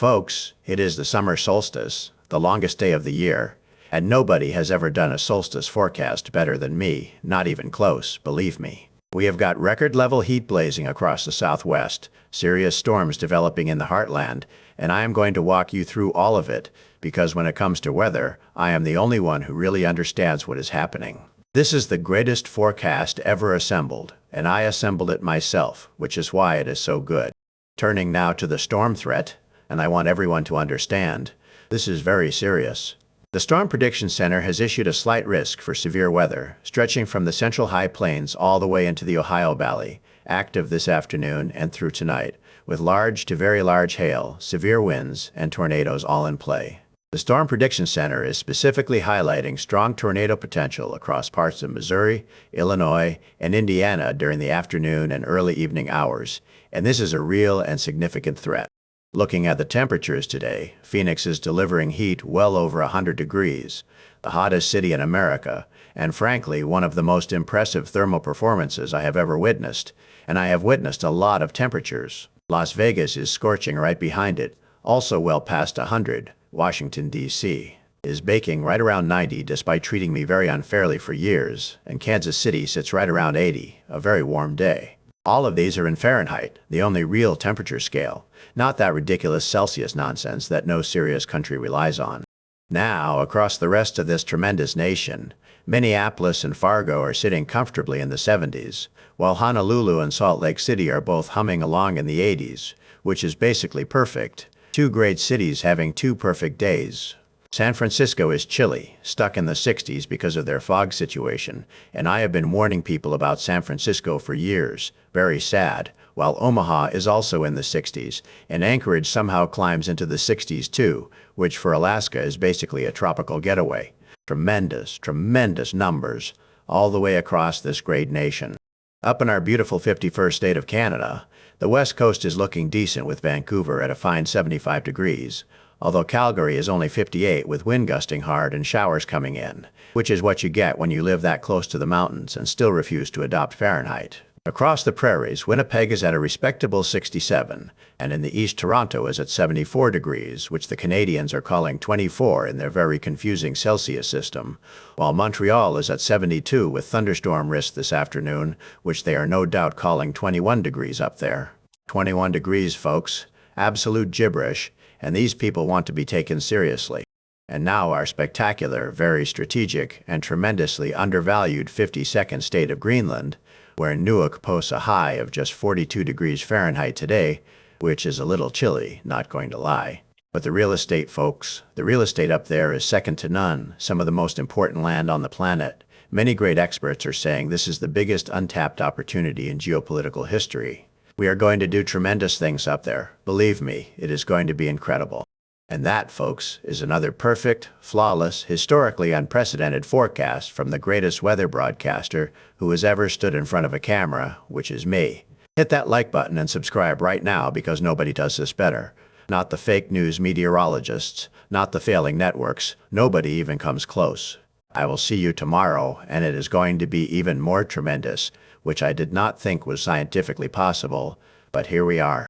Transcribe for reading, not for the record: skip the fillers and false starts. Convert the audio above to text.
Folks, it is the summer solstice, the longest day of the year, and nobody has ever done a solstice forecast better than me, not even close, believe me. We have got record-level heat blazing across the southwest, serious storms developing in the heartland, and I am going to walk you through all of it, because when it comes to weather, I am the only one who really understands what is happening. This is the greatest forecast ever assembled, and I assembled it myself, which is why it is so good. Turning now to the storm threat, and I want everyone to understand, this is very serious. The Storm Prediction Center has issued a slight risk for severe weather, stretching from the central high plains all the way into the Ohio Valley, active this afternoon and through tonight, with large to very large hail, severe winds, and tornadoes all in play. The Storm Prediction Center is specifically highlighting strong tornado potential across parts of Missouri, Illinois, and Indiana during the afternoon and early evening hours, and this is a real and significant threat. Looking at the temperatures today, Phoenix is delivering heat well over 100 degrees, the hottest city in America, and frankly, one of the most impressive thermal performances I have ever witnessed, and I have witnessed a lot of temperatures. Las Vegas is scorching right behind it, also well past 100. Washington, D.C. is baking right around 90 despite treating me very unfairly for years, and Kansas City sits right around 80, a very warm day. All of these are in Fahrenheit, the only real temperature scale, not that ridiculous Celsius nonsense that no serious country relies on. Now, across the rest of this tremendous nation, Minneapolis and Fargo are sitting comfortably in the 70s, while Honolulu and Salt Lake City are both humming along in the 80s, which is basically perfect. Two great cities having two perfect days. San Francisco is chilly, stuck in the 60s because of their fog situation, and I have been warning people about San Francisco for years. Very sad. While Omaha is also in the 60s, and Anchorage somehow climbs into the 60s too, which for Alaska is basically a tropical getaway. Tremendous, tremendous numbers, all the way across this great nation. Up in our beautiful 51st state of Canada, the west coast is looking decent with Vancouver at a fine 75 degrees, although Calgary is only 58 with wind gusting hard and showers coming in, which is what you get when you live that close to the mountains and still refuse to adopt Fahrenheit. Across the prairies, Winnipeg is at a respectable 67, and in the east Toronto is at 74 degrees, which the Canadians are calling 24 in their very confusing Celsius system, while Montreal is at 72 with thunderstorm risk this afternoon, which they are no doubt calling 21 degrees up there. 21 degrees, folks. Absolute gibberish, and these people want to be taken seriously. And now our spectacular, very strategic, and tremendously undervalued 52nd state of Greenland, where Nuuk posts a high of just 42 degrees Fahrenheit today, which is a little chilly, not going to lie. But the real estate, folks, the real estate up there is second to none, some of the most important land on the planet. Many great experts are saying this is the biggest untapped opportunity in geopolitical history. We are going to do tremendous things up there. Believe me, it is going to be incredible. And that, folks, is another perfect, flawless, historically unprecedented forecast from the greatest weather broadcaster who has ever stood in front of a camera, which is me. Hit that like button and subscribe right now because nobody does this better. Not the fake news meteorologists, not the failing networks, nobody even comes close. I will see you tomorrow, and it is going to be even more tremendous, which I did not think was scientifically possible, but here we are.